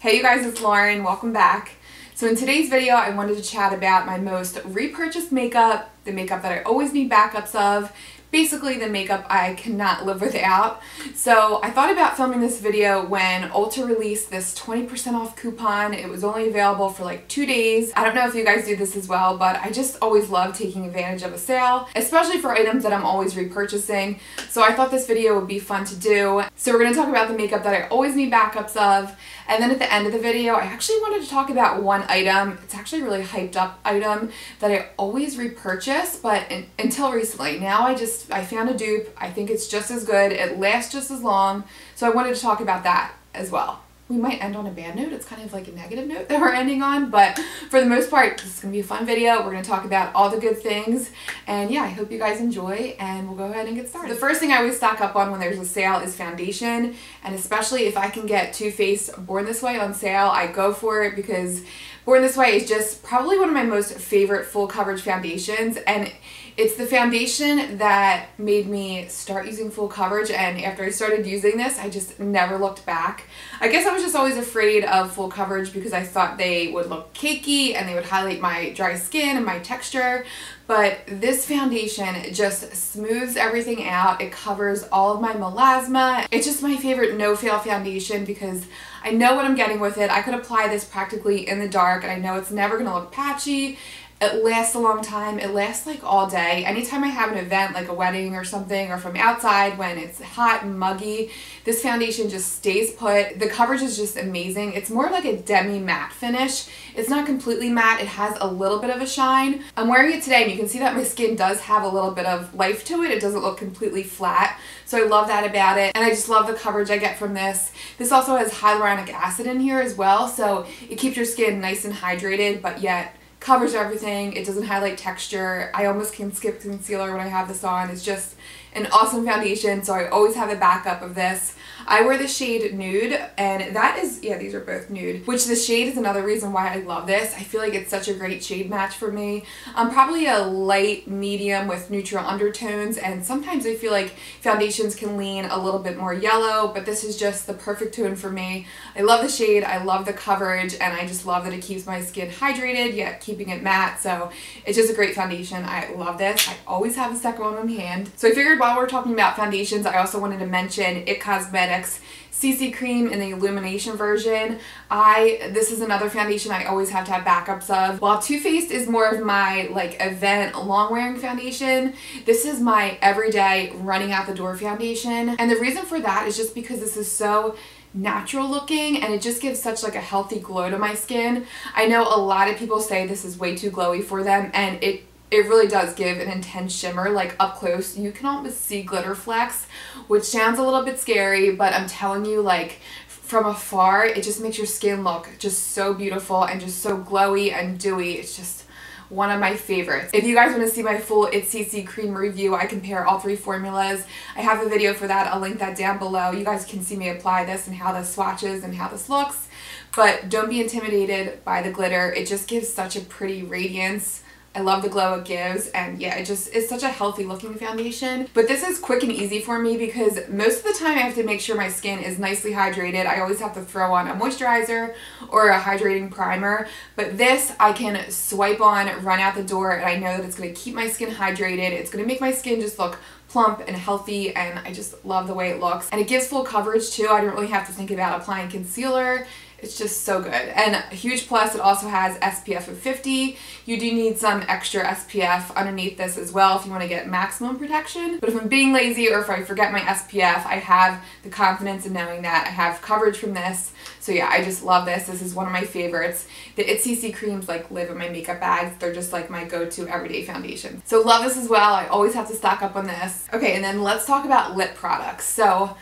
Hey you guys, it's Lauren. Welcome back. So in today's video, I wanted to chat about my most repurchased makeup, the makeup that I always need backups of, basically the makeup I cannot live without. So I thought about filming this video when Ulta released this 20% off coupon. It was only available for like 2 days. I don't know if you guys do this as well, but I just always love taking advantage of a sale, especially for items that I'm always repurchasing. So I thought this video would be fun to do. So we're going to talk about the makeup that I always need backups of. And then at the end of the video, I actually wanted to talk about one item. It's actually a really hyped up item that I always repurchase, but until recently. Now I found a dupe. I think it's just as good. It lasts just as long. So I wanted to talk about that as well. We might end on a bad note. It's kind of like a negative note that we're ending on, but for the most part, this is going to be a fun video. We're going to talk about all the good things, and yeah, I hope you guys enjoy, and we'll go ahead and get started. The first thing I always stock up on when there's a sale is foundation, and especially if I can get Too Faced Born This Way on sale, I go for it because Born This Way is just probably one of my most favorite full coverage foundations, and it's the foundation that made me start using full coverage, and after I started using this, I just never looked back. I guess I was just always afraid of full coverage because I thought they would look cakey and they would highlight my dry skin and my texture, but this foundation just smooths everything out. It covers all of my melasma. It's just my favorite no-fail foundation because I know what I'm getting with it. I could apply this practically in the dark and I know it's never going to look patchy. It lasts a long time. It lasts like all day. Anytime I have an event like a wedding or something, or from outside when it's hot and muggy, this foundation just stays put. The coverage is just amazing. It's more like a demi-matte finish. It's not completely matte. It has a little bit of a shine. I'm wearing it today and you can see that my skin does have a little bit of life to it. It doesn't look completely flat. So I love that about it. And I just love the coverage I get from this. This also has hyaluronic acid in here as well. So it keeps your skin nice and hydrated, but yet covers everything. It doesn't highlight texture. I almost can skip concealer when I have this on. It's just an awesome foundation, so I always have a backup of this. I wear the shade Nude, and that is, yeah, these are both nude, which the shade is another reason why I love this. I feel like it's such a great shade match for me. I'm probably a light medium with neutral undertones, and sometimes I feel like foundations can lean a little bit more yellow, but this is just the perfect tone for me. I love the shade, I love the coverage, and I just love that it keeps my skin hydrated, yet keeping it matte, so it's just a great foundation. I love this. I always have a second one on hand. So I figured while we're talking about foundations, I also wanted to mention IT Cosmetics CC Cream in the Illumination version. This is another foundation I always have to have backups of. While Too Faced is more of my like event long wearing foundation, this is my everyday running out the door foundation. And the reason for that is just because this is so natural looking and it just gives such like a healthy glow to my skin. I know a lot of people say this is way too glowy for them, and it really does give an intense shimmer. Like up close you can almost see glitter flecks, which sounds a little bit scary, but I'm telling you, like from afar it just makes your skin look just so beautiful and just so glowy and dewy. It's just one of my favorites. If you guys want to see my full IT CC Cream review, I compare all 3 formulas. I have a video for that. I'll link that down below. You guys can see me apply this and how this swatches and how this looks, but don't be intimidated by the glitter. It just gives such a pretty radiance. I love the glow it gives, and yeah, it's such a healthy looking foundation. But this is quick and easy for me because most of the time I have to make sure my skin is nicely hydrated. I always have to throw on a moisturizer or a hydrating primer, but this I can swipe on, run out the door, and I know that it's going to keep my skin hydrated. It's going to make my skin just look plump and healthy, and I just love the way it looks. And it gives full coverage too. I don't really have to think about applying concealer. It's just so good. And a huge plus, it also has SPF of 50. You do need some extra SPF underneath this as well if you want to get maximum protection. But if I'm being lazy or if I forget my SPF, I have the confidence in knowing that I have coverage from this. So yeah, I just love this. This is one of my favorites. The IT CC creams like live in my makeup bags. They're just like my go-to everyday foundation. So love this as well. I always have to stock up on this. Okay, and then let's talk about lip products. So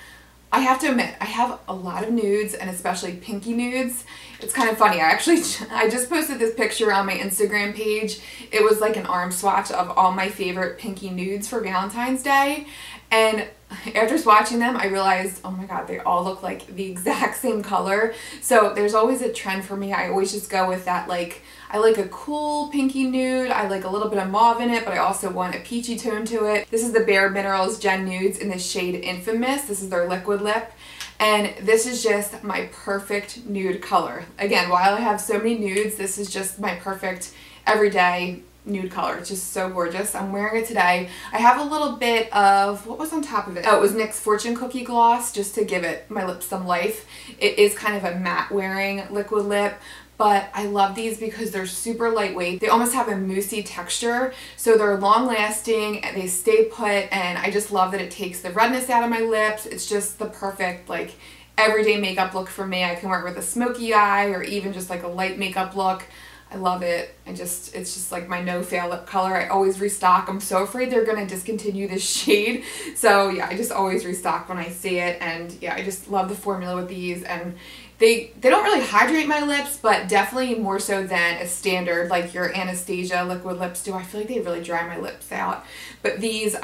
I have to admit, I have a lot of nudes, and especially pinky nudes. It's kind of funny. I just posted this picture on my Instagram page. It was like an arm swatch of all my favorite pinky nudes for Valentine's Day. And after swatching them, I realized, oh my god, they all look like the exact same color. So there's always a trend for me. I always just go with that, like, I like a cool pinky nude. I like a little bit of mauve in it, but I also want a peachy tone to it. This is the Bare Minerals Gen Nudes in the shade Infamous. This is their liquid lip. and this is just my perfect nude color. Again, while I have so many nudes, this is just my perfect everyday nude color. It's just so gorgeous. I'm wearing it today. I have a little bit of, what was on top of it? Oh, it was NYX Fortune Cookie Gloss, just to give it my lips some life. It is kind of a matte wearing liquid lip, but I love these because they're super lightweight. They almost have a moussey texture, so they're long lasting and they stay put, and I just love that it takes the redness out of my lips. It's just the perfect like everyday makeup look for me. I can wear it with a smoky eye or even just like a light makeup look. I love it. It's just like my no-fail lip color. I always restock. I'm so afraid they're going to discontinue this shade. So yeah, I just always restock when I see it. And yeah, I just love the formula with these. And they don't really hydrate my lips, but definitely more so than a standard like your Anastasia liquid lips do. I feel like they really dry my lips out. But these,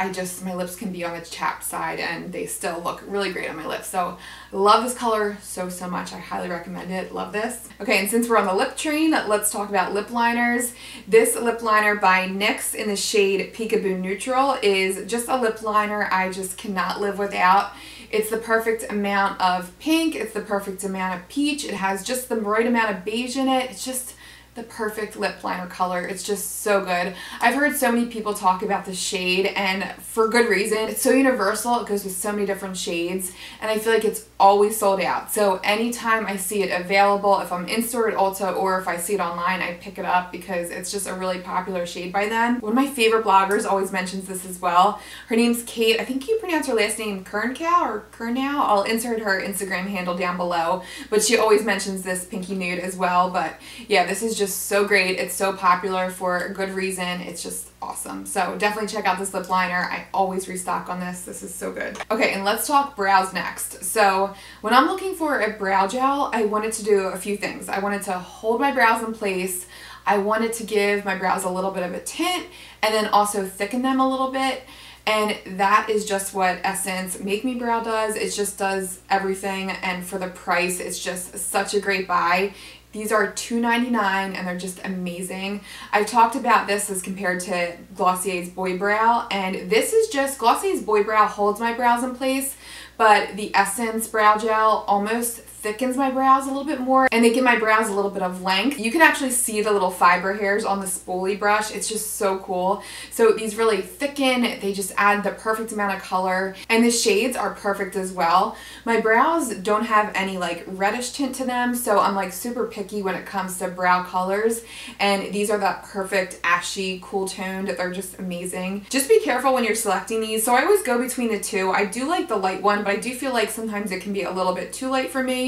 my lips can be on the chapped side and they still look really great on my lips. So I love this color so much. I highly recommend it. Love this. Okay, and since we're on the lip train, let's talk about lip liners. This lip liner by NYX in the shade Peekaboo Neutral is just a lip liner I just cannot live without. It's the perfect amount of pink. It's the perfect amount of peach. It has just the right amount of beige in it. It's just the perfect lip liner color. It's just so good. I've heard so many people talk about this shade, and for good reason. It's so universal. It goes with so many different shades, and I feel like it's always sold out. So anytime I see it available, if I'm in store at Ulta or if I see it online, I pick it up because it's just a really popular shade by them. One of my favorite bloggers always mentions this as well. Her name's Kate. I think you pronounce her last name Kerncow or Kernow. I'll insert her Instagram handle down below, but she always mentions this pinky nude as well. But yeah, this is just so great. It's so popular for a good reason. It's just awesome. So definitely check out this lip liner. I always restock on this. This is so good. Okay, and let's talk brows next. So when I'm looking for a brow gel, I wanted to do a few things. I wanted to hold my brows in place. I wanted to give my brows a little bit of a tint and then also thicken them a little bit. And that is just what Essence Make Me Brow does. It just does everything, and for the price, it's just such a great buy. These are $2.99 and they're just amazing. I've talked about this as compared to Glossier's Boy Brow, and this is just, Glossier's Boy Brow holds my brows in place, but the Essence Brow Gel almost thickens my brows a little bit more, and they give my brows a little bit of length. You can actually see the little fiber hairs on the spoolie brush. It's just so cool. So these really thicken, they just add the perfect amount of color, and the shades are perfect as well. My brows don't have any like reddish tint to them, so I'm like super picky when it comes to brow colors, and these are that perfect ashy cool toned. They're just amazing. Just be careful when you're selecting these. So I always go between the two. I do like the light one, but I do feel like sometimes it can be a little bit too light for me.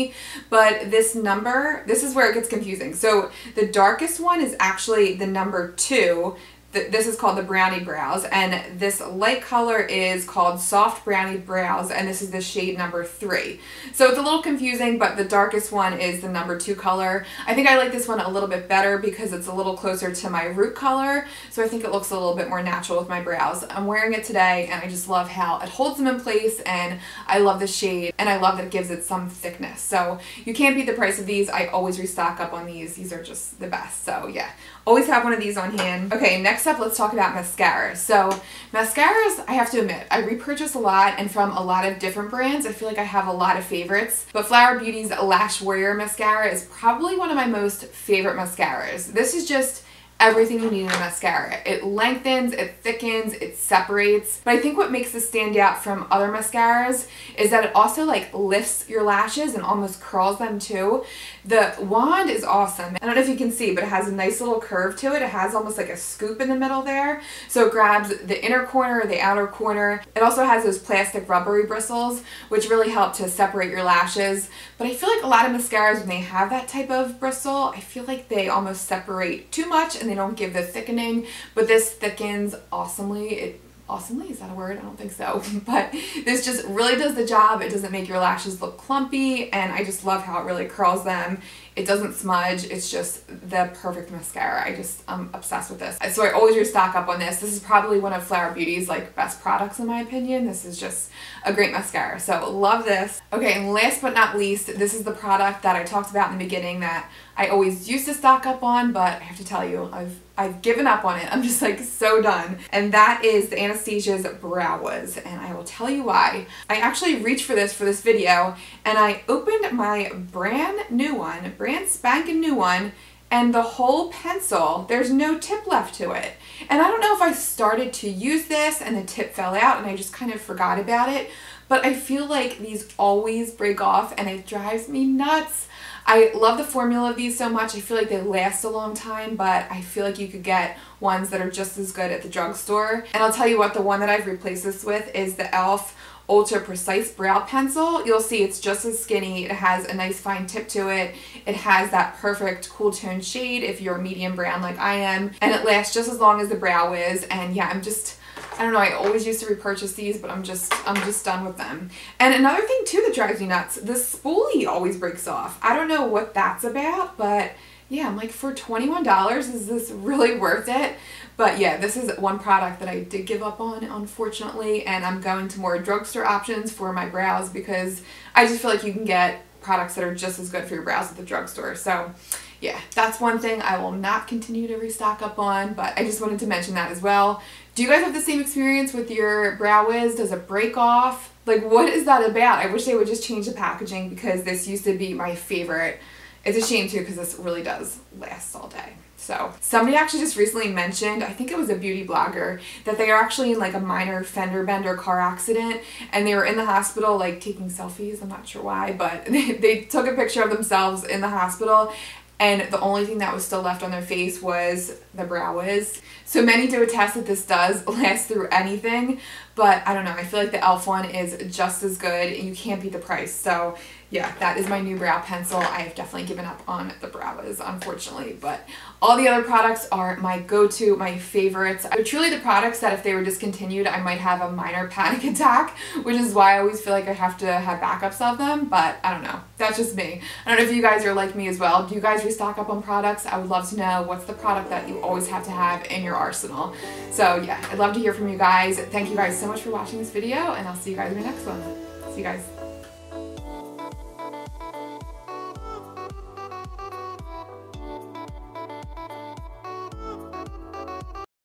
But this number, this is where it gets confusing. So the darkest one is actually the number 2. This is called the Brownie Brows, and this light color is called Soft Brownie Brows, and this is the shade number 3. So it's a little confusing, but the darkest one is the number 2 color. I think I like this one a little bit better because it's a little closer to my root color, so I think it looks a little bit more natural with my brows. I'm wearing it today, and I just love how it holds them in place, and I love the shade, and I love that it gives it some thickness. So you can't beat the price of these. I always restock up on these. These are just the best. So yeah, always have one of these on hand. Okay, next up, let's talk about mascara. So mascaras, I have to admit, I repurchase a lot and from a lot of different brands. I feel like I have a lot of favorites, but Flower Beauty's Lash Warrior Mascara is probably one of my most favorite mascaras. This is just everything you need in a mascara. It lengthens, it thickens, it separates. But I think what makes this stand out from other mascaras is that it also like lifts your lashes and almost curls them too. The wand is awesome. I don't know if you can see, but it has a nice little curve to it. It has almost like a scoop in the middle there. So it grabs the inner corner, the outer corner. It also has those plastic rubbery bristles, which really help to separate your lashes. But I feel like a lot of mascaras, when they have that type of bristle, I feel like they almost separate too much and they don't give the thickening, but this thickens awesomely. Awesomely, is that a word? I don't think so, but this just really does the job. It doesn't make your lashes look clumpy, and I just love how it really curls them. It doesn't smudge. It's just the perfect mascara. I'm obsessed with this. So I always restock up on this. This is probably one of Flower Beauty's like best products in my opinion. This is just a great mascara. So love this. Okay, and last but not least, this is the product that I talked about in the beginning that I always used to stock up on, but I have to tell you, I've I've given up on it. I'm just like so done. And that is the Anastasia's Brow Wiz, and I will tell you why. I actually reached for this video, and I opened my brand spanking new one, and the whole pencil, there's no tip left to it. And I don't know if I started to use this and the tip fell out and I just kind of forgot about it, but I feel like these always break off and it drives me nuts. I love the formula of these so much. I feel like they last a long time, but I feel like you could get ones that are just as good at the drugstore. And I'll tell you what, the one that I've replaced this with is the e.l.f. Ultra Precise Brow Pencil. You'll see it's just as skinny. It has a nice fine tip to it. It has that perfect cool tone shade if you're a medium brown like I am, and it lasts just as long as the Brow Wiz. And yeah, I don't know, I always used to repurchase these, but I'm just done with them. And another thing too that drives me nuts, the spoolie always breaks off. I don't know what that's about, but yeah, I'm like, for $21, is this really worth it? But yeah, this is one product that I did give up on, unfortunately, and I'm going to more drugstore options for my brows because I just feel like you can get products that are just as good for your brows at the drugstore. So yeah, that's one thing I will not continue to restock up on, but I just wanted to mention that as well. Do you guys have the same experience with your Brow Wiz? Does it break off? Like, what is that about? I wish they would just change the packaging because this used to be my favorite. It's a shame too because this really does last all day. So somebody actually just recently mentioned, I think it was a beauty blogger, that they are actually in like a minor fender bender car accident and they were in the hospital like taking selfies. I'm not sure why, but they took a picture of themselves in the hospital and the only thing that was still left on their face was the Brow Wiz. So many do attest that this does last through anything, but I don't know, I feel like the e.l.f. one is just as good and you can't beat the price. So yeah, that is my new brow pencil. I have definitely given up on the Brow Wiz, unfortunately, but all the other products are my go-to, my favorites. They're truly the products that if they were discontinued, I might have a minor panic attack, which is why I always feel like I have to have backups of them, but I don't know. That's just me. I don't know if you guys are like me as well. Do you guys restock up on products? I would love to know what's the product that you always have to have in your arsenal. So yeah, I'd love to hear from you guys. Thank you guys so much for watching this video, and I'll see you guys in the next one. See you guys.